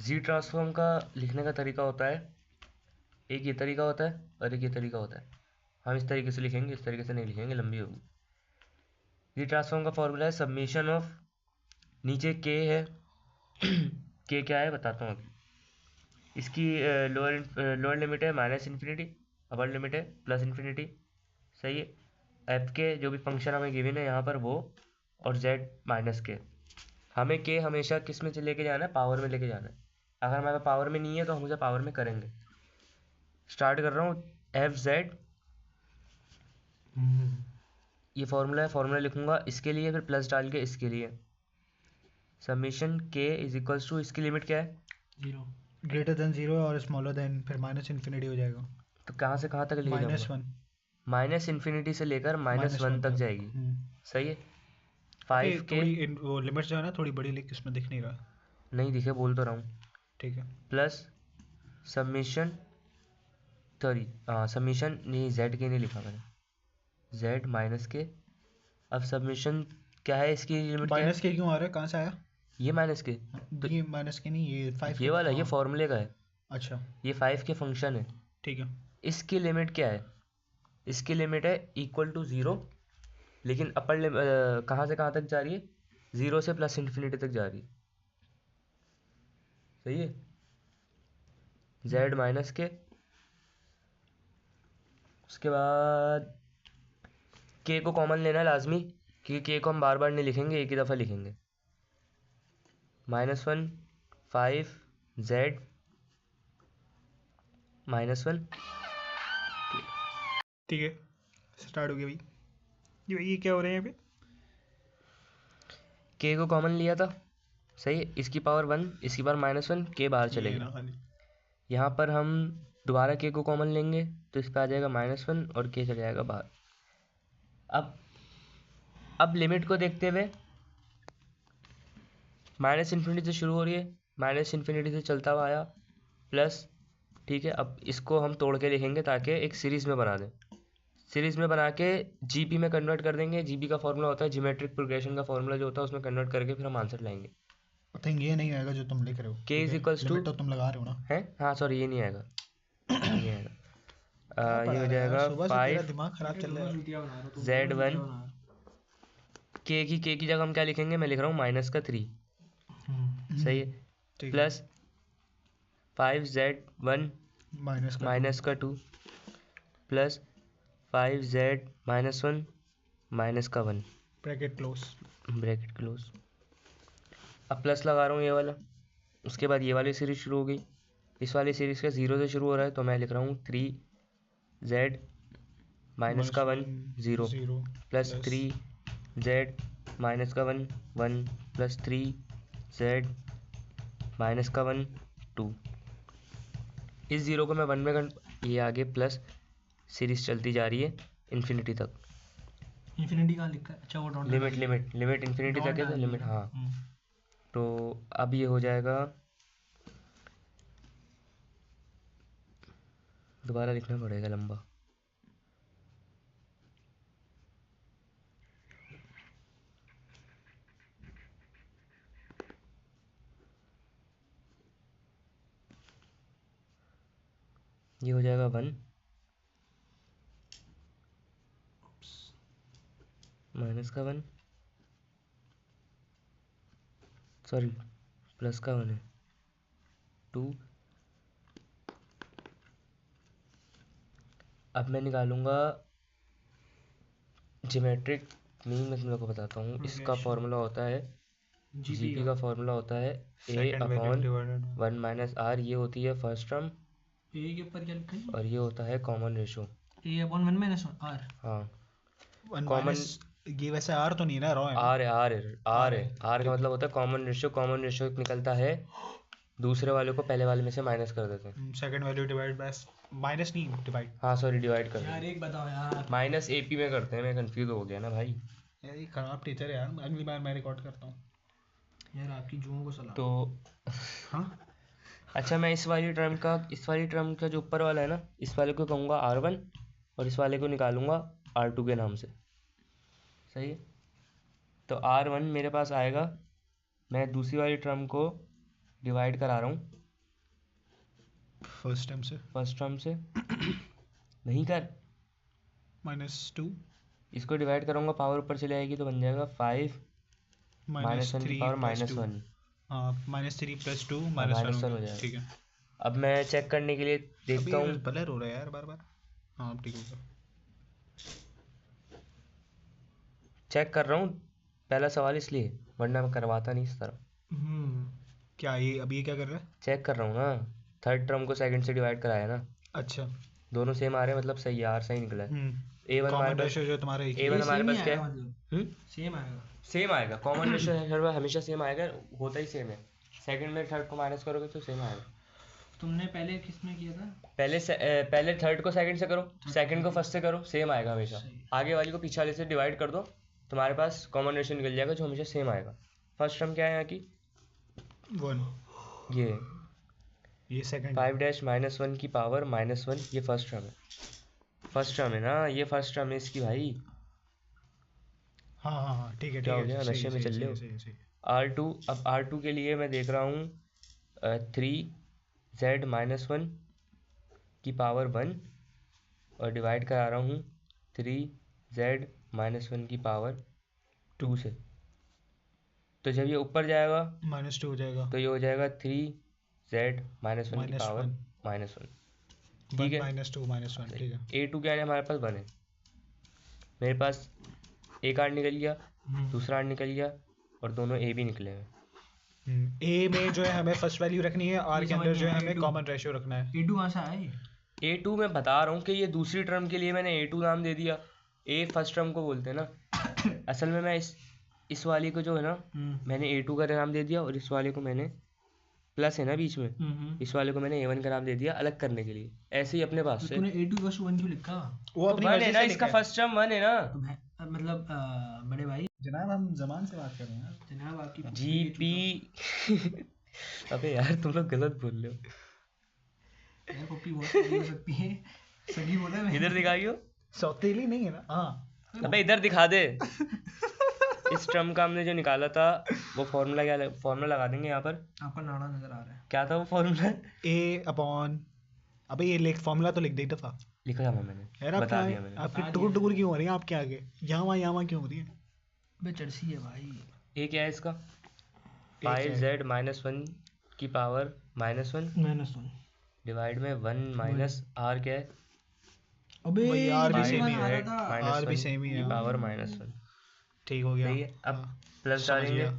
जी transform का लिखने का तरीका होता है, एक ये तरीका होता है और एक ये तरीका होता है। हम इस तरीके से लिखेंगे, इस तरीके से नहीं लिखेंगे, लंबी होगी। जी ट्रांसफॉर्म का फॉर्मूला है सब्मिशन ऑफ, नीचे के है के क्या है बताता हूँ अभी। इसकी लोअर लिमिट है माइनस इन्फिनिटी, अपर लिमिट है प्लस इन्फिनिटी। सही है। एफ के जो भी फंक्शन हमें गिवन है यहाँ पर वो, और जेड माइनस के। हमें के हमेशा किस में लेके जाना है, पावर में लेके जाना है। अगर हमारे पावर में नहीं है तो हम उसे पावर में करेंगे। स्टार्ट कर रहा हूँ, एफ जेड, ये फॉर्मूला है, फॉर्मूला लिखूंगा इसके लिए, फिर प्लस डाल के इसके लिए। समीशन के इज इक्वल्स टू, इसकी लिमिट क्या है, जीरो, ग्रेटर देन जीरो और स्मॉलर देन, फिर माइनस इन्फिनिटी हो जाएगा। तो कहाँ से कहाँ तक लेके माइनस जाऊंगा, वन, माइनस इन्फिनिटी से लेकर माइनस माइनस वन वन तक तक। जाएगी। सही है। अबे 5 के, थोड़ी वो लिमिट जो है ना थोड़ी बड़ी, लिख इसमें दिख नहीं रहा। नहीं दिखे, बोल तो रहा हूँ। ठीक है। प्लस समीशन हाँ समीशन नहीं, जेड के नहीं लिखा मैंने, जेड माइनस के। अब सबमिशन क्या है, इसकी लिमिट क्या है, माइनस के क्यों आ रहा है, कहाँ से आया? ये माइनस के, तो ये माइनस के नहीं, ये 5 ये के वाला, ये हाँ। फॉर्मूले का है, अच्छा ये 5 के फंक्शन है। ठीक है। इसकी लिमिट क्या है, इसकी लिमिट है इक्वल टू ज़ीरो, लेकिन अपर कहाँ से कहाँ तक जा रही है, ज़ीरो से प्लस इन्फिनिटी तक जा रही है। सही है। जेड माइनस के, उसके बाद के को कॉमन लेना है लाजमी, क्योंकि के को हम बार बार नहीं लिखेंगे, एक ही दफ़ा लिखेंगे। -1 5 जेड -1। ठीक है, स्टार्ट हो गया भाई। ये भाई ये क्या हो रहा है यहाँ पे? के को कॉमन लिया था, सही है, इसकी पावर 1, इसकी पावर -1, के बाहर चले ये गए। ना खाली। यहाँ पर हम दोबारा के को कॉमन लेंगे तो इस पर आ जाएगा -1 और के चले जाएगा बाहर। अब लिमिट को देखते हुए, माइनस इन्फिनिटी से शुरू हो रही है, माइनस इन्फिनिटी से चलता हुआ आया, प्लस। ठीक है, अब इसको हम तोड़ के लिखेंगे ताकि एक सीरीज़ में बना दें। सीरीज़ में बना के जीपी में कन्वर्ट कर देंगे। जीपी का फॉर्मूला होता है ज्योमेट्रिक प्रोग्रेशन का फॉर्मूला जो होता है, उसमें कन्वर्ट करके फिर हम आंसर लाएंगे। आई थिंक ये नहीं आएगा जो तुम लिख रहे हो। के ठीक इज है, इक्वल्स टू लिमिट तो तुम लगा रहे हो ना। है, हाँ सॉरी ये नहीं आएगा, ये नहीं आएगा। क्या ये पढ़ा हो रहा है यार, जाएगा सुबह से तेरा 5 दिमाग खराब चल रहा है। Z1, के की जगह हम क्या लिखेंगे, मैं लिख रहा हूँ -3। सही है। ठीक है। प्लस 5Z1 माइनस का -2 plus 5Z-1 -1, bracket close. Bracket close. अब प्लस लगा रहा हूँ ये वाला, उसके बाद ये वाली सीरीज शुरू हो गई। इस वाली सीरीज का 0 से शुरू हो रहा है तो मैं लिख रहा हूँ 3Z -1 0 plus 3Z -1 1 plus 3Z -1 2। इस ज़ीरो को मैं 1 में ये आगे प्लस सीरीज चलती जा रही है इन्फिनिटी तक। इन्फिनिटी कहाँ लिखा है? अच्छा वो dot limit limit limit infinity तक है तो लिमिट, हाँ। तो अब ये हो जाएगा, दोबारा लिखना पड़ेगा लंबा। ये हो जाएगा 1 -1, सॉरी प्लस का 1 है 2। अब मैं निकालूंगा ज्योमेट्रिक मीन, मैं तुम लोग को बताता हूँ। इसका फॉर्मूला होता है, जीपी का फॉर्मूला होता है A/1 - R। ये होती है फर्स्ट टर्म, ए के ऊपर क्या लिखा है? और ये होता है कॉमन रेशो। A/1 - R। हाँ, 1 कॉमन ये वैसे आर तो नहीं है ना, रॉ है ना? आर है, आर है, आर है। आर का ठीक है। मतलब होता है कॉमन रेशियो। कॉमन रेशियो निकलता है, दूसरे वाले को पहले वाले में से माइनस कर देते हैं। Second value divide by, minus नहीं डिवाइड। हाँ सॉरी, डिवाइड कर यार देते एक बताओ यार। हैं, माइनस एपी में करते हैं। मैं कंफ्यूज हो गया ना भाई। यार ये खराब टीचर है यार, अगली बार मैं रिकॉर्ड करता हूँ। यार आपकी जुओं को सलाम। तो हाँ अच्छा, मैं इस वाली टर्म का जो ऊपर वाला है ना, इस वाले को कहूँगा R1 और इस वाले को निकालूंगा R2 के नाम से। सही है। तो R1 मेरे पास आएगा, मैं दूसरी वाली टर्म को डिवाइड करा रहा हूँ फर्स्ट टर्म से फर्स्ट टर्म से। नहीं कर, -2 इसको डिवाइड करूँगा पावर ऊपर चले आएगी तो बन जाएगा 5 माइनस वन की -3 पावर + 2 -1। हाँ -3 + 2 हाँ, -1 -1 हो हो गया। जाएगा। ठीक है। अब मैं चेक करने के लिए अभी देखता हूँ। ब्लर हो रहा है यार बार बार। हाँ अब ठीक हो गया। चेक कर रहा हूँ पहला सवाल इसलिए, वरना मैं करवाता नहीं इस तरह। क्या ये अभी ये क्या कर रहा है? चेक कर रहा हूँ ना, थर्ड टर्म को सेकंड से डिवाइड कराया ना, अच्छा। दोनों सेम आ रहे हैं, मतलब सही है, आर सही निकला है। A1 हमारे कॉमन पास, रेशियो जो तुम्हारा एक ही A1 है। हमारे पास क्या है? मतलब सेम आएगा। सेम आएगा, कॉमन रेशियो है हर बार हमेशा सेम आएगा, होता ही सेम है। सेकंड में थर्ड को माइनस करोगे तो सेम आएगा। तुमने पहले किस में किया था? पहले थर्ड को सेकंड से करो, सेकंड को फर्स्ट से करो, सेम आएगा हमेशा। सही। आगे वाली को पीछे वाले से डिवाइड कर दो, तुम्हारे पास कॉमन रेशियो निकल जाएगा जो हमेशा सेम आएगा। फर्स्ट टर्म क्या है यहाँ की? 1। ये सेकंड 5-1 की पावर -1, ये फर्स्ट टर्म है। फर्स्ट टर्म है ना, ये फर्स्ट टर्म है इसकी भाई। हाँ हाँ हाँ ठीक है क्या ठीक हो है। गया, सही नशे में चल रहे हो? सही सही। R2, अब R2 के लिए मैं देख रहा हूँ 3z-1 की पावर 1 और डिवाइड करा रहा हूँ 3z-1 की पावर 2 से। तो जब ये ऊपर जाएगा -2 हो जाएगा। तो ये हो जाएगा 3z-1 की पावर -1। ठीक है। -2 -1 ठीक है। A2 क्या है हमारे पास 1 है, मेरे पास एक आर निकल गया, दूसरा आर निकल गया और दोनों ए भी निकले हैं। ए में जो है हमें फर्स्ट वैल्यू रखनी है, आर के अंदर जो है हमें कॉमन रेशियो रखना है। A2 कहाँ से आया ये? A2 मैं बता रहा हूँ कि ये दूसरी टर्म के लिए मैंने A2 नाम दे दिया, ए फर्स्ट टर्म को बोलते हैं ना। असल में मैं इस वाली को जो है ना मैंने A2 का नाम दे दिया और इस वाले को मैंने, प्लस है ना बीच में, इस वाले को मैंने A1 का नाम दे दिया अलग करने के लिए, ऐसे ही अपने पास से। तूने A2 + 1 क्यों लिखा? वो तो अपनी 1 मर्जी है ना, से इसका लिखा है। फर्स्ट टर्म 1 है ना। तो मतलब बड़े भाई जनाब हम जबान से बात कर रहे हैं। जनाब आपकी GP अबे यार तुम लोग गलत बोल रहे हो। यार कॉपी बहुत हो सकती है। सही बोला है मैंने। इधर दिखाइयो। सौतेली नहीं है ना। हाँ अबे इधर दिखा दे। इस टर्म का हमने जो निकाला था वो फॉर्मूला, क्या फॉर्मूला लगा देंगे यहाँ पर। आपका नाड़ा नजर आ रहा है। क्या था वो फॉर्मूला? A/, अबे ये लिख फॉर्मूला तो लिख दे एक दफा। लिखा था मैंने, यार आप बता दिया मैंने। आपकी टुकुर टुकुर क्यों हो रही है आपके आगे? यहाँ वहाँ क्यों हो रही है? अबे चर्सी है भाई। ए क्या है इसका? क्या है? 5z-1 की पावर -1 -1। डिवाइड में 1 माइनस आर क्या है? अबे वही R भी ये सेम ही वाला है। आ रहा था। R भी सेम ही की है। पावर -1। ठीक हो गया। सही है। अब प्लस समझ डालेंगे, गया।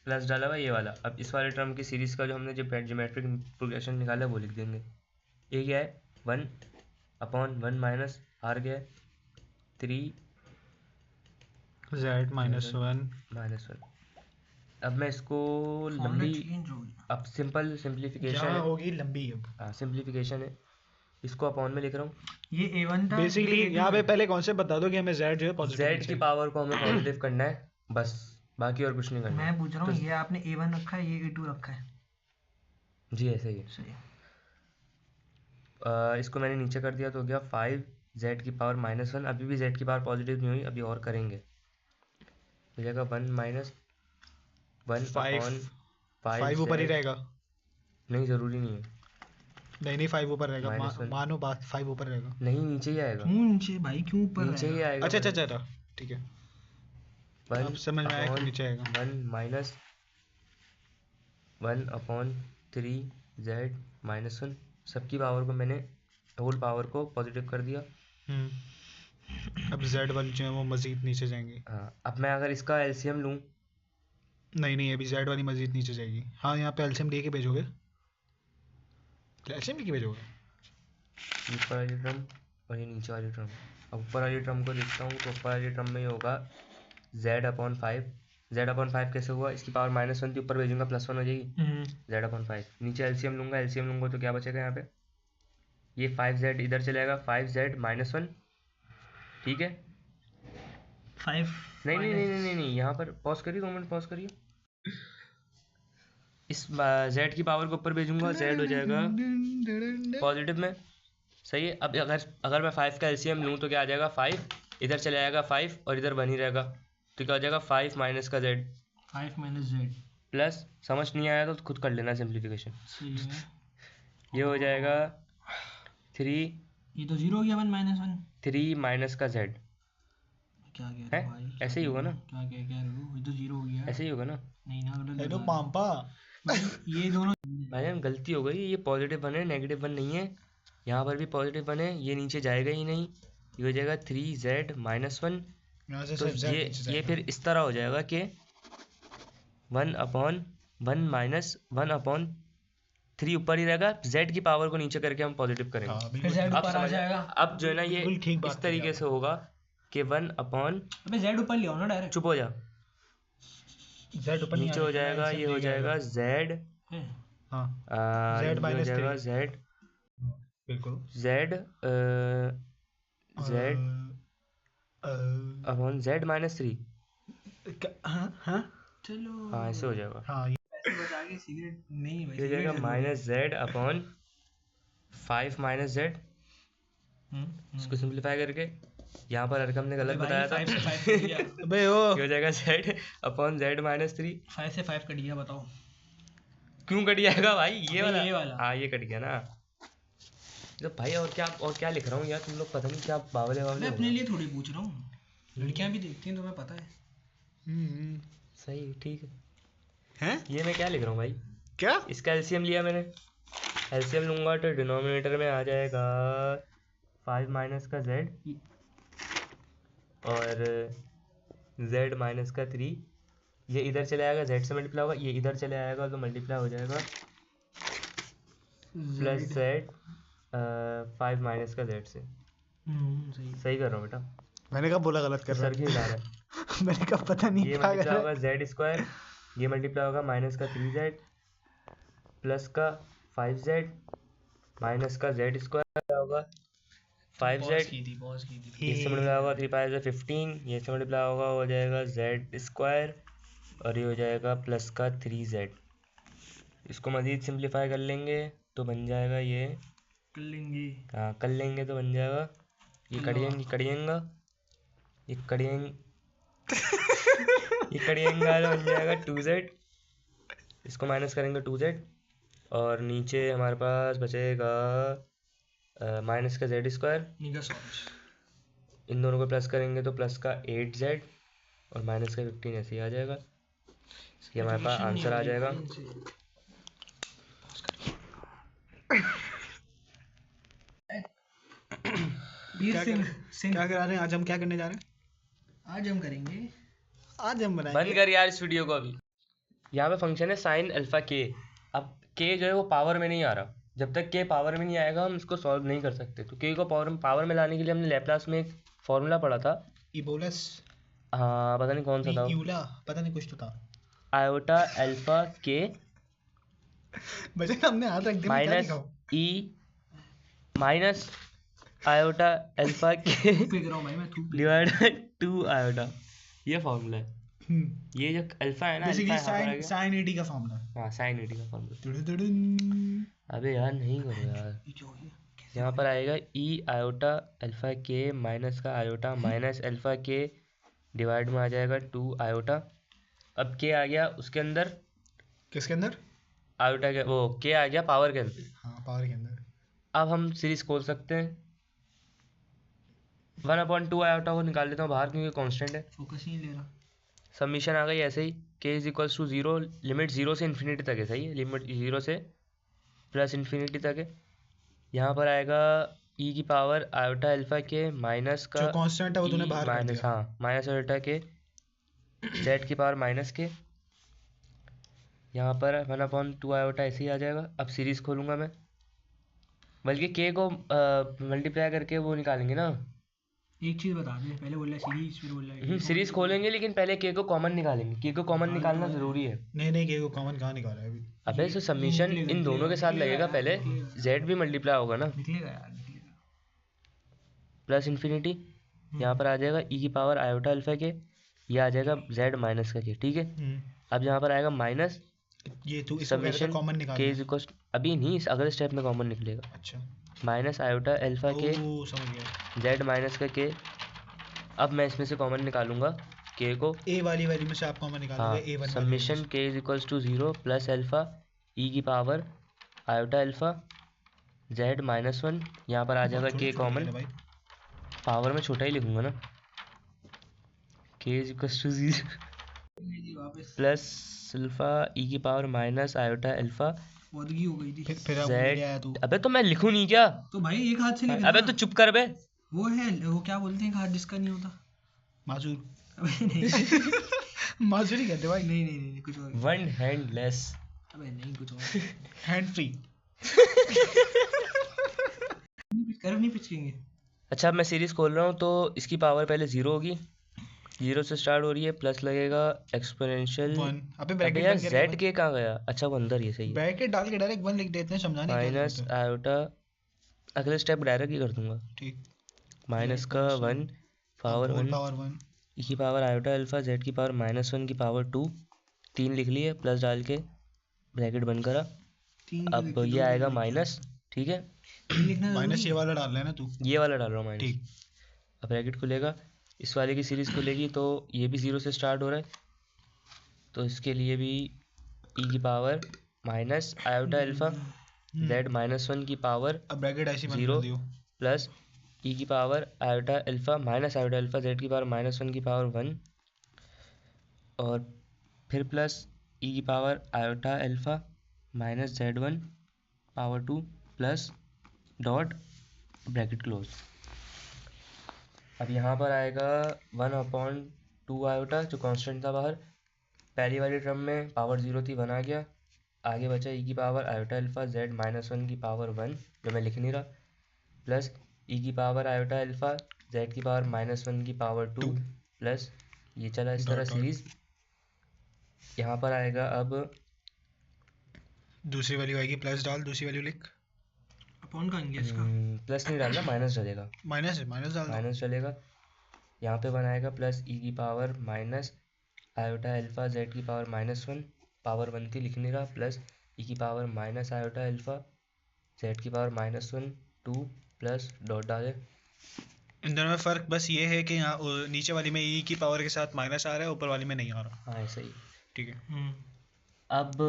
प्लस डाला हुआ ये वाला। अब इस वाले टर्म की सीरीज का जो हमने जो ज्योमेट्रिक प्रोग्रेशन निकाला है वो लिख देंगे। ये क्या है? 1/1 माइनस आर क्या है? 3 Z -1 -1। अब मैं इसको फॉर्मूला लंबी, चेंज हो गया। अब सिंपल सिंप्लीफिकेशन यहाँ है। होगी लंबी अब। हाँ सिंप्लीफिकेशन है, इसको अपॉन में लिख रहा हूँ। ये A1 था। बेसिकली ये A2 यहाँ पे है। पहले कॉन्सेप्ट बता दो कि हमें Z जो है पॉजिटिव Z की पावर को हमें पॉजिटिव करना है बस, बाकी और कुछ नहीं करना। मैं पूछ रहा हूँ ये आपने A1 रखा है, ये A2 रखा है। जी ऐसे ही है। सही। इसको मैंने नीचे कर दिया तो हो गया 5z की पावर -1। अभी भी z की पावर पॉजिटिव नहीं हुई, अभी और करेंगे। हो जाएगा 1 माइनस 5 ऊपर ही रहेगा। नहीं ज़रूरी नहीं है, नहीं 5 ऊपर रहेगा। -1 मानो बात 5 ऊपर रहेगा। नहीं नीचे ही आएगा, क्यों नीचे भाई, क्यों ऊपर नीचे ही रहेगा? आएगा। अच्छा ठीक है। अब समझ में आया कि नीचे आएगा। 1 माइनस 1/3z-1, सबकी पावर को मैंने होल पावर को पॉजिटिव कर दिया। अब Z वाली जो है वो मजीद नीचे जाएंगी। हाँ अब मैं अगर इसका एलसीएम लूँ, नहीं अभी Z वाली मजीद नीचे जाएगी। हाँ यहाँ पे एलसीएम लेके भेजोगे? एलसीएम लेके भेजोगे? ऊपर वाली टर्म और ये नीचे वाली टर्म। अब ऊपर वाली टर्म को देखता हूँ तो ऊपर वाली टर्म में ये होगा z/5। z/5 कैसे हुआ? इसकी पावर -1 थी, ऊपर भेजूंगा +1 हो जाएगी z/5। नीचे एलसीएम लूंगा तो क्या बचेगा यहाँ पे? ये 5z इधर चलेगा, 5z-1। ठीक है। 5 नहीं, यहाँ पर पॉज करिए, 2 मिनट पॉज करिए। इस z की पावर को ऊपर भेजूंगा, z हो जाएगा पॉजिटिव में। सही है। अब अगर मैं 5 का एलसीएम लूँ तो क्या आ जाएगा? 5 इधर चले आएगा 5 और इधर 1 ही रहेगा, तो क्या हो जाएगा? 5 माइनस का z। 5 - Z। प्लस समझ नहीं आया तो खुद कर लेना सिंप्लीफिकेशन। सही है। ये हो जाएगा 3 ये तो 0 हो गया 1 माइनस 1। 3 माइनस का z क्या कह है, रहे हो भाई? क्या ऐसे ही कह होगा रहे ना, हो? क्या कह रहे हो? ये तो 0 हो गया। ऐसे ही होगा ना नहीं ना, गलत हेलो बता रहे पाम्पा। हो। भाई ये दोनों भाईजान गलती हो गई, ये पॉजिटिव 1 है नेगेटिव 1 नहीं है, यहाँ पर भी पॉजिटिव 1 है, ये नीचे जाएगा ही नहीं, ये हो जाएगा 3z माइनस 1। यहाँ से तो सिर्फ z नीचे ये जाएगा। फिर इस तरह हो जाएगा कि 1/1 माइनस 1/3 ऊपर ही रहेगा, z की पावर को नीचे करके हम पॉजिटिव करेंगे। हाँ फिर बिल्कुल z अब ऊपर आ समझ जाएगा। अब जो है ना ये बिल्कुल ठीक बात इस करी तरीके से होगा कि 1 अपॉन, अबे z ऊपर ले आओ ना डायरेक्ट। चुप हो जा, z ऊपर नहीं नीचे हो जाएगा, ये हो जाएगा z, हाँ ये z हो माइनस जाएगा 3 z बिल्कुल z z upon z minus 3। हाँ हाँ चलो हाँ ऐसे हो जाएगा, हाँ पैसे बचा के सिगरेट नहीं भाई, ये हो जाएगा cigarette minus z upon 5 minus z। इसको सिंप्लीफाई करके यहाँ पर अरकम ने गलत बताया था, 5 से 5 कट गया। अबे ओ ये हो जाएगा z अपॉन z माइनस 3। 5 से 5 कट गया, बताओ। क्यों कट जाएगा भाई, ये अबे वाला ये वाला। हाँ ये कट गया ना। तो भाई और क्या लिख रहा हूँ यार, तुम लोग पता नहीं क्या बावले मैं बावले हो अपने गए। लिए थोड़ी पूछ रहा हूँ, लड़कियां भी देखती हैं, तुम्हें पता है। सही ठीक है। हैं ये मैं क्या लिख रहा हूँ भाई, क्या इसका एलसीएम लिया मैंने, एलसीएम लूंगा तो डिनोमिनेटर में आ जाएगा 5 माइनस का z और z माइनस का 3। ये इधर चले आएगा, z से मल्टीप्लाई होगा, ये इधर चले आएगा तो मल्टीप्लाई हो जाएगा प्लस z 5 माइनस का z से। सही। सही कर रहा हूँ बेटा, मैंने कहा बोला गलत कर रहा सर क्यों हिला रहा है। है मैंने कहा पता नहीं ये क्या कर मल्टीप्लाई रहा होगा z स्क्वायर, ये मल्टीप्लाई होगा माइनस का 3z प्लस का 5z माइनस का z स्क्वायर होगा 5z, पॉज की थी। ये से मल्टीप्लाई होगा 3 5 15, ये से मल्टीप्लाई होगा हो जाएगा z स्क्वायर और ये हो जाएगा प्लस का 3z। इसको मज़ीद सिंप्लीफाई कर लेंगे तो बन जाएगा ये, कर लेंगे। हाँ कर लेंगे तो बन जाएगा ये कड़ियेंगा ये कड़ियेंगा तो बन जाएगा 2z, इसको माइनस करेंगे 2z और नीचे हमारे पास बचेगा माइनस का z स्क्वायर, निगा समझ। इन दोनों को प्लस करेंगे तो प्लस का 8z और माइनस का 15 ऐसे ही आ जाएगा। ये हमारे पास आंसर आ जाएगा। वीर सिंह क्या करा रहे हैं आज हम क्या करने जा रहे हैं आज हम करेंगे, आज हम बंद बनाएंगे कर यार इस वीडियो को अभी। यहाँ पे फंक्शन है साइन अल्फा के। अब के जो है वो पावर में नहीं आ रहा, जब तक के पावर में नहीं आएगा हम इसको सॉल्व नहीं कर सकते। तो के को पावर में लाने के लिए हमने लैप्लास में एक फॉर्मूला पढ़ा था, इबोलस हाँ पता नहीं कौन सा था, यूला पता नहीं कुछ तो था आयोटा अल्फा के बच्चे हमने हाथ रख दिया मैं क्या माइनस लिखा ई माइनस आयोटा अल्फा के फेंक रहा हूँ भाई मैं, थूक। डिवाइडेड 2 आयोटा, ये फॉर्मूला है। ये जो अल्फा है ना, बेसिकली अल्फा यहाँ पर आ गया। साइन 80 का फॉर्मूला हाँ साइन 80 का फॉर्मूला। तुडुदुडुन। अबे यार नहीं करो यार, ये क्या हो गया? यहाँ पर आएगा ई आयोटा अल्फा के माइनस का आयोटा माइनस अल्फा के डिवाइड में आ जाएगा 2 आयोटा। अब के आ गया उसके अंदर, किसके अंदर आयोटा के वो के आ गया पावर के अंदर। हाँ पावर के अंदर अब हम सीरीज खोल सकते हैं, 1/2 आयोटा को निकाल लेता हूँ बाहर क्योंकि कांस्टेंट है। फोकस ही नहीं ले रहा। सबमिशन आ गई ऐसे ही, के इज इक्वल्स टू 0, लिमिट 0 से इन्फिनिटी तक है, सही है, लिमिट 0 से प्लस इन्फिनिटी तक है। यहाँ पर आएगा ई की पावर आयोटा अल्फा के माइनस का जो कांस्टेंट है वो तूने बाहर कर माइनस, दिया हाँ माइनस आयोटा के जेड की पावर माइनस के, यहाँ पर 1/2 आयोटा ऐसे ही आ जाएगा। अब सीरीज खोलूँगा मैं, बल्कि के को मल्टीप्लाई करके वो निकालेंगे ना, एक चीज बता दे, पहले बोल रहा सीरीज, फिर बोल रहा सीरीज खोलेंगे लेकिन पहले के को कॉमन निकालेंगे, के को कॉमन निकालना ज़रूरी है। नहीं के को कॉमन कहाँ निकाला है अभी अबे तो सबमिशन इन दोनों के साथ लगेगा, पहले जेड भी मल्टीप्लाई होगा ना, निकलेगा यार, निकलेगा। प्लस इन्फिनिटी, यहाँ पर आ जाएगा ई की पावर आयोटा अल्फा के, ये आ जाएगा जेड माइनस का के, ठीक है। अब यहाँ पर आएगा माइनस ये तू इसको कह रहा था सबमिशन कॉमन निकाल के इज इक्वल, अभी नहीं इस अगले स्टेप में कॉमन निकलेगा, अच्छा माइनस आयोटा अल्फा के ओ समझ गया जेड माइनस का के। अब मैं इसमें से कॉमन निकालूंगा के को, ए वाली वैल्यू में से आप कॉमन निकालोगे, हाँ, a one summation k is equals to 0 plus alpha e की पावर आयोटा अल्फा जेड -1, यहाँ पर आ जाएगा के कॉमन, भाई। पावर में छोटा ही लिखूंगा ना, के इज इक्वल्स टू 0 वापस प्लस अल्फा ई की पावर माइनस आयोटा अल्फा वदगी हो गई थी। फिर अब जेड। ले आया तू। अबे तो मैं लिखूं नहीं क्या? तो भाई एक हाथ से लिखना। अबे तो चुप कर बे। वो है, वो क्या बोलते हैं, एक हाथ जिसका नहीं होता। माजूर। अबे नहीं माजूर ही कहते भाई। नहीं नहीं नहीं कुछ और। One hand less. अबे नहीं कुछ और। Hand free. कर्व नहीं पिचकेंगे। अच्छा अब मैं सीरीज खोल रहा हूँ तो इसकी पावर पहले 0 होगी, 0 से स्टार्ट हो रही है, प्लस लगेगा एक्सपोनेंशियल। 1। अबे अबे ब्रैकेट यार बंद जेड करके के कहाँ गया? अच्छा वो अंदर ही है, सही है। ब्रैकेट डाल के डायरेक्ट 1 लिख देते हैं, समझाने की क्या माइनस जरूरत है। आयोटा, अगले स्टेप डायरेक्ट ही कर दूंगा, ठीक। माइनस का 1 पावर होल 1 पावर 1। ई की पावर आयोटा अल्फा जेड की पावर -1 की पावर 2, 3 लिख लिए, प्लस डाल के ब्रैकेट बंद करा। तीन क्यों अब लिखे? ये दो आएगा लिखे। माइनस, ठीक है, तीन लिखना माइनस जरूरी ये है? वाला डाल रहा है ना तू। ये वाला डाल रहा हूँ माइनस। ठीक। अब ब्रैकेट खुलेगा, इस वाले की सीरीज खुलेगी तो ये भी 0 से स्टार्ट हो रहा है, तो इसके लिए भी ई की power minus iota alpha Z -1 की पावर अब ब्रैकेट ऐसे ही बंद 0 कर दियो। प्लस ई की power iota alpha minus iota alpha Z की पावर -1 की पावर 1, और फिर प्लस ई की power iota alpha minus Z1 power 2 plus dot bracket close. अब यहाँ पर आएगा 1/2 आयोटा जो कांस्टेंट था बाहर, पहली वाली टर्म में पावर 0 थी, 1 आ गया, आगे बचा ई की पावर आयोटा अल्फा जेड -1 की पावर 1 जो मैं लिख नहीं रहा, प्लस ई की पावर आयोटा अल्फा जेड की पावर -1 की पावर 2 प्लस ये चला इस तरह डॉट डॉट। सीरीज। यहाँ पर आएगा अब दूसरी वैल्यू आएगी, प्लस डाल, दूसरी वैल्यू लिख। अपॉन का इंग्लिश का। प्लस नहीं डालना, माइनस डालेगा, माइनस है, माइनस डाल दो। माइनस चलेगा। यहाँ पे बनाएगा प्लस ई की power minus iota alpha Z की पावर -1 पावर 1 थी, लिख नहीं रहा, प्लस ई की power minus iota alpha Z की पावर -1 2 प्लस डॉट डाले। इन दोनों में फ़र्क बस ये है कि यहाँ नीचे वाली में ई की पावर के साथ माइनस आ रहा है, ऊपर वाली में नहीं आ रहा। हाँ ऐसा ही। ठीक है। अब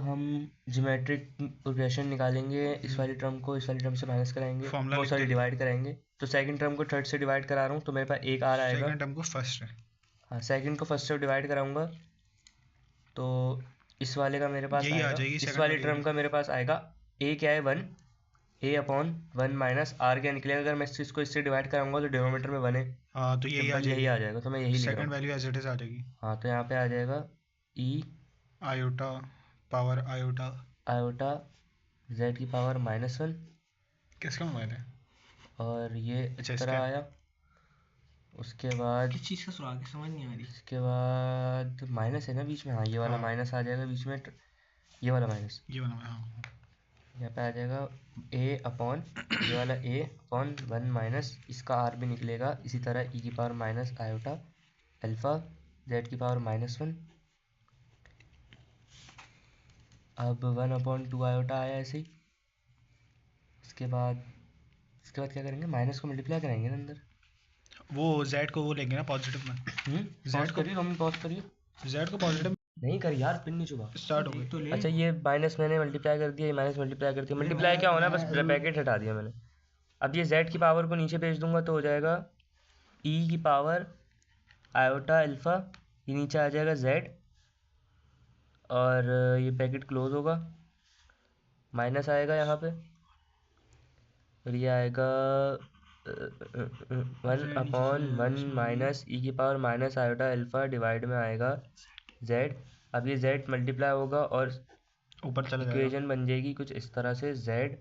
हम ज्योमेट्रिक प्रोग्रेशन निकालेंगे, इस वाली टर्म को इस वाली टर्म से माइनस कराएंगे, Formula बहुत लिख सारी दे। डिवाइड कराएंगे, तो सेकंड टर्म को थर्ड से डिवाइड करा रहा हूँ तो मेरे पास एक आर आएगा। सेकंड टर्म को फर्स्ट है। हाँ सेकंड को फर्स्ट से डिवाइड कराऊंगा तो इस वाले का मेरे पास यही आ आएगा, जाएगी इस second वाली वाली टर्म भी। का मेरे पास आएगा ए क्या है 1, ए अपॉन 1 माइनस आर क्या निकलेगा, अगर मैं इसको इससे डिवाइड कराऊंगा तो डिनोमिनेटर में 1 है, हाँ तो यही आ सिंपल यही जाएगी। आ जाएगा, तो मैं यही लिख रहा सेकंड हूँ। वैल्यू एज इट इज आ जाएगी। हाँ तो यहाँ पे आ जाएगा ई iota power iota. Iota Z की पावर -1 किसका मोबाइल है? और ये अच्छा, इस तरह इसका। आया। उसके बाद किस चीज का सुराग है, समझ नहीं आ रही। इसके बाद माइनस है ना बीच में, हाँ ये वाला हाँ। माइनस आ जाएगा बीच में, ये वाला माइनस ये बना हुआ है, हाँ। यहाँ पे आ जाएगा ए अपॉन ये वाला ए अपॉन 1 माइनस इसका आर भी निकलेगा, इसी तरह ई की power minus iota alpha Z की पावर -1। अब 1/2 आयोटा आया ऐसे ही। इसके बाद क्या करेंगे, माइनस को मल्टीप्लाई कराएंगे ना अंदर। वो जेड को वो लेंगे ना पॉजिटिव में। पॉज करिए, रोमी पॉज करिए। जेड को पॉजिटिव नहीं कर यार, पिन नहीं चुभा। स्टार्ट हो गई। तो ले। अच्छा ये माइनस मैंने मल्टीप्लाई कर दिया, ये माइनस मल्टीप्लाई कर दिया, मल्टीप्लाई क्या होना है, बस ब्रैकेट हटा दिया मैंने। अब ये z की पावर को नीचे भेज दूंगा तो हो जाएगा e की पावर आयोटा अल्फा, ये नीचे आ जाएगा z और ये ब्रैकेट क्लोज होगा, माइनस आएगा यहाँ पे और ये आएगा 1/1 माइनस ई की power minus iota alpha divide में आएगा z। अब ये z मल्टीप्लाई होगा और ऊपर चला जाएगा। इक्वेशन बन जाएगी कुछ इस तरह से, z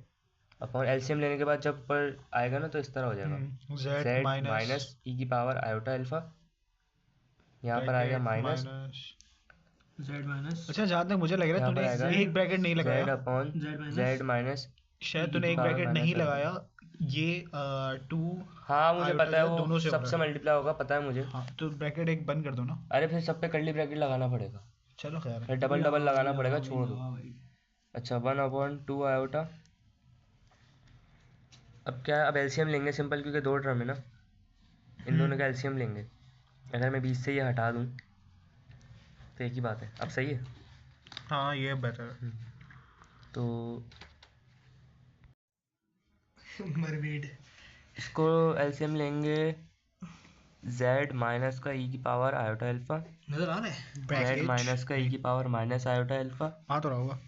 अपॉन एलसीएम लेने के बाद जब पर आएगा ना तो इस तरह हो जाएगा, जेड z माइनस माइनस ई की पावर आयोटा अल्फा, यहाँ पर आएगा माइनस जेड माइनस। अच्छा जहाँ तक मुझे लग रहा है यहाँ पर तूने आएगा एक ब्रैकेट नहीं z लगाया। अपॉन Z z माइनस, शायद E तूने की एक पावर ब्रैकेट माइनस नहीं आयोटा। लगाया। ये 2 हाँ मुझे आयोटा पता है जो वो दोनों से हो सबसे रहा है। मल्टीप्लाई होगा, पता है मुझे। हाँ तो ब्रैकेट एक बंद कर दो ना। अरे फिर सब पे कर्ली ब्रैकेट लगाना पड़ेगा, चलो खैर है। फिर डबल डबल लगाना पड़ेगा, छोड़ दो। अच्छा 1/2 आयोटा। अब क्या है, अब एलसीएम लेंगे सिंपल, क्योंकि दो टर्म है ना, इन दोनों का एलसीएम लेंगे। अगर मैं 20 से ये हटा दूँ तो एक ही बात है। अब सही है। हाँ ये बेटर है। तो मरमेड। इसको एलसीएम लेंगे z माइनस का e की पावर आयोटा अल्फा, नजर आ रहा है? z ब्रैकेट माइनस का e की पावर माइनस आयोटा अल्फा, आ तो रहा होगा।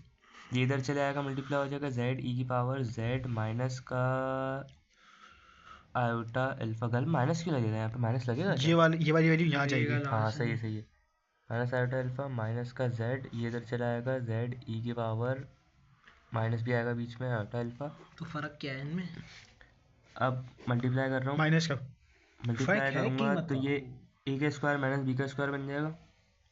ये इधर चले आएगा मल्टीप्लाई हो जाएगा z e की पावर z माइनस का आयोटा अल्फा। गल माइनस क्यों लगेगा यहाँ पे? माइनस लगेगा क्या? ये वाली वैल्यू यहाँ लगेगा जाएगी। हाँ लास्ट सही है में। सही है। माइनस आयोटा अल्फा माइनस का z, ये इधर चला आएगा z e की पावर माइनस भी आएगा बीच में आयोटा अल्फा। तो फर्क क्या है इनमें? अब मल्टीप्लाई कर रहा हूँ, माइनस का मल्टीप्लाई फर्क है कि करूँगा तो मतलब ये a का स्क्वायर माइनस b का स्क्वायर बन जाएगा।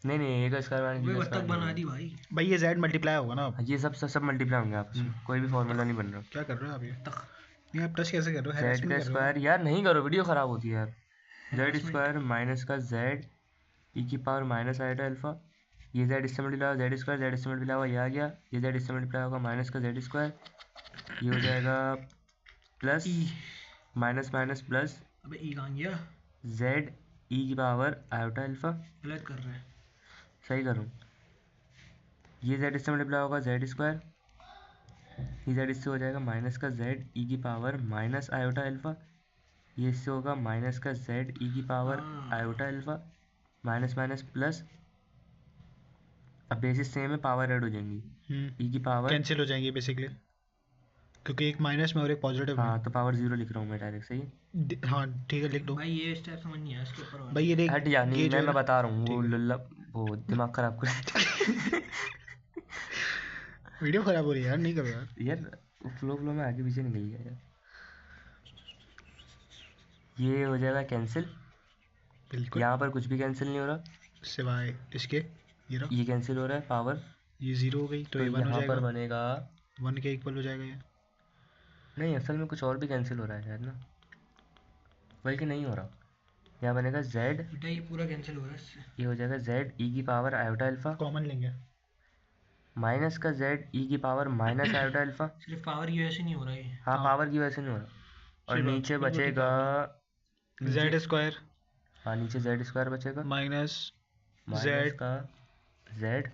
नहीं नहीं, a का स्क्वायर माइनस b वे का बत्तख स्क्वायर बना नहीं दी है। भाई। भाई ये z मल्टीप्लाई होगा ना अब। हाँ, ये सब मल्टीप्लाई होंगे आपस में, कोई भी फॉर्मूला नहीं बन रहा। क्या कर रहे हो आप ये? बत्तख। नहीं आप टच कैसे कर रहे हो? z हैरेसमेंट का कर रहे स्क्वायर, यार नहीं करो, वीडियो ख़राब होती है यार। z Harassment। स्क्वायर माइनस का z e की पावर माइनस आयोटा अल्फा, ये z इससे मल्टीप्लाई होगा z स्क्वायर, z इससे मल्टीप्लाई होगा ये आ गया, ये z इससे मल्टीप्लाई होगा माइनस का z स्क्वायर, ये हो जाएगा प्लस ई। माइनस माइनस प्लस अबे ई कहाँ गया? z e की पावर आयोटा अल्फा। गलत कर रहा है। सही करूँ, ये z इससे मल्टीप्लाई होगा z स्क्वायर, ये z इससे हो जाएगा माइनस का z e की पावर माइनस आयोटा अल्फा, ये इससे होगा माइनस का z e की पावर हाँ। Iota alpha minus minus plus. अब बेसिस सेम है, पावर ऐड हो जाएंगी e की पावर। कैंसिल हो जाएंगे बेसिकली, क्योंकि एक माइनस में और एक पॉजिटिव में। हाँ तो पावर 0 लिख रहा हूँ मैं डायरेक्ट, सही है। हाँ ठीक है लिख दो। भाई ये स्टेप समझ नहीं आया इसके ऊपर वाला। भाई ये देख हट जा, नहीं ये जो है मैं ना, बता रहा हूँ, वो ठीक है। लुल्ला वो दिमाग खराब कर वीडियो खराब हो रही है यार, नहीं करो यार। यार फ्लो में आगे पीछे निकल गया यार। ये हो जाएगा कैंसिल, बिल्कुल यहाँ पर कुछ भी कैंसिल नहीं हो रहा, सिवाय इसके ये रहा, ये कैंसिल हो रहा है पावर, ये जीरो हो गई तो तो ये वन हो यहाँ पर जाएगा, बनेगा। वन के इक्वल हो जाएगा ये। नहीं असल में कुछ और भी कैंसिल हो रहा है शायद ना, बल्कि नहीं हो रहा। यहाँ बनेगा z, बेटा ये पूरा कैंसिल हो रहा है इससे। ये हो जाएगा z e की पावर आयोटा अल्फा कॉमन लेंगे। माइनस का z e की पावर माइनस आयोटा अल्फा। सिर्फ पावर की वजह से नहीं हो रहा ये। हाँ हाँ। पावर की वजह से नहीं हो रहा। और सही बात, नीचे बिल्कुल ठीक बचेगा जेड नीचे, स्क्वायर हाँ नीचे z स्क्वायर बचेगा माइनस माइनस जेड का z,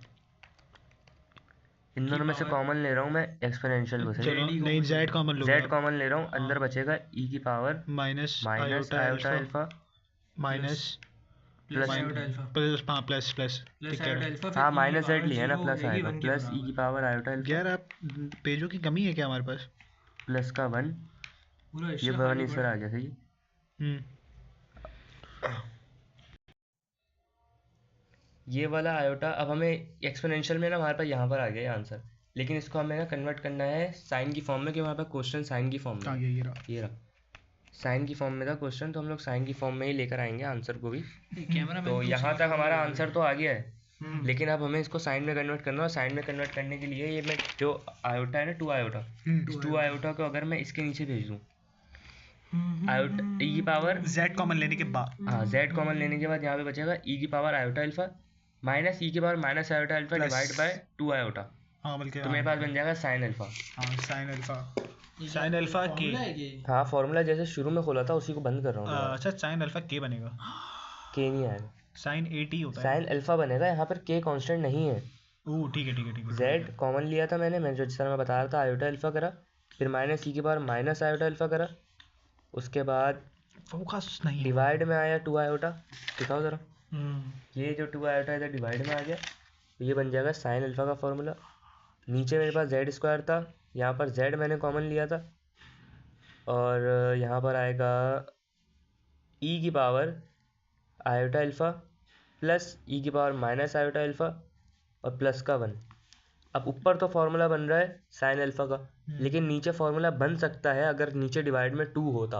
इन दोनों में से power- कॉमन ले रहा हूँ मैं एक्सपोनेंशियल को, सही चलो ZD नहीं जेड कॉमन लो z कॉमन ले रहा हूँ, अंदर बचेगा e की power minus minus iota iota alpha alpha minus plus plus iota alpha plus हाँ प्लस प्लस प्लस ठीक कह आयोटा रहे अल्फा हाँ फिर माइनस z लिया ना, प्लस आएगा वन के प्लस e की बराबर। पावर आयोटा हो। अल्फा यार आप पेजों की कमी है क्या हमारे पास? प्लस का 1, पूरा ये हिस्सा 1 खाली इस पर पड़ा आ गया, सही है। हम्म ये वाला आयोटा, अब हमें एक्सपोनेंशियल में ना हमारे पास यहाँ पर आ गया आंसर, लेकिन इसको हमें ना कन्वर्ट करना है साइन की फॉर्म में, क्योंकि हमारे पास क्वेश्चन साइन की फॉर्म में हाँ है। ये रहा। ये रहा साइन की फॉर्म में था क्वेश्चन, तो हम लोग साइन की फॉर्म में ही लेकर आएंगे आंसर को भी। कैमरा तो यहाँ तक हमारा आंसर तो आ गया है, हम्म। लेकिन अब हमें इसको साइन में कन्वर्ट करना है। और साइन में कन्वर्ट करने के लिए ये मैं जो आयोटा है ना 2 आयोटा, इस 2 आयोटा को अगर मैं इसके नीचे भेज दूँ, आयोटा e की पावर, जेड कॉमन लेने के बाद हाँ z कॉमन लेने के बाद यहाँ पे बचेगा e की power iota alpha minus e की power minus iota alpha Plus- divide by 2 iota, हाँ बल्कि तो मेरे पास बन जाएगा साइन अल्फा। हाँ साइन अल्फा के। हाँ फॉर्मूला जैसे शुरू में खोला था उसी को बंद कर रहा हूँ दोबारा। अच्छा साइन अल्फा के बनेगा, के नहीं आएगा, साइन 80 होता है। साइन अल्फा बनेगा, यहाँ पर के कांस्टेंट नहीं है। ओह ठीक है ठीक है ठीक है। z कॉमन लिया था मैं जो जिस तरह मैं बता रहा था, आयोटा अल्फा करा, फिर माइनस e की पावर माइनस आयोटा अल्फा करा, उसके बाद फोकस नहीं है। डिवाइड में आया 2 आयोटा, दिखाओ ज़रा, हम्म ये जो 2 आयोटा इधर डिवाइड में आ गया, तो ये बन जाएगा साइन अल्फा का फॉर्मूला। नीचे मेरे पास z स्क्वायर था, यहाँ पर z मैंने कॉमन लिया था, और यहाँ पर आएगा e की power iota alpha plus e की पावर माइनस आयोटा अल्फा और प्लस का 1। अब ऊपर तो फॉर्मूला बन रहा है साइन अल्फा का, लेकिन नीचे फॉर्मूला बन सकता है अगर नीचे डिवाइड में 2 होता,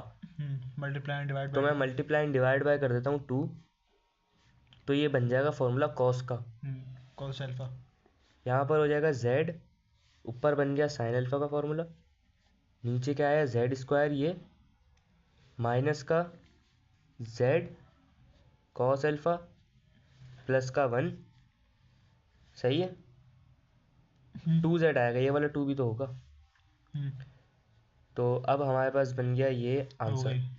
मल्टीप्लाई एंड डिवाइड तो मैं मल्टीप्लाई एंड डिवाइड बाय कर देता हूँ 2, तो ये बन जाएगा फॉर्मूला कॉस का। Cos alpha. यहाँ पर हो जाएगा z, ऊपर बन गया साइन अल्फा का फॉर्मूला, नीचे क्या आया z स्क्वायर, ये माइनस का z कॉस अल्फा प्लस का 1, सही है। 2z आएगा, ये वाला 2 भी तो होगा। तो अब हमारे पास बन गया ये हो आंसर। गई।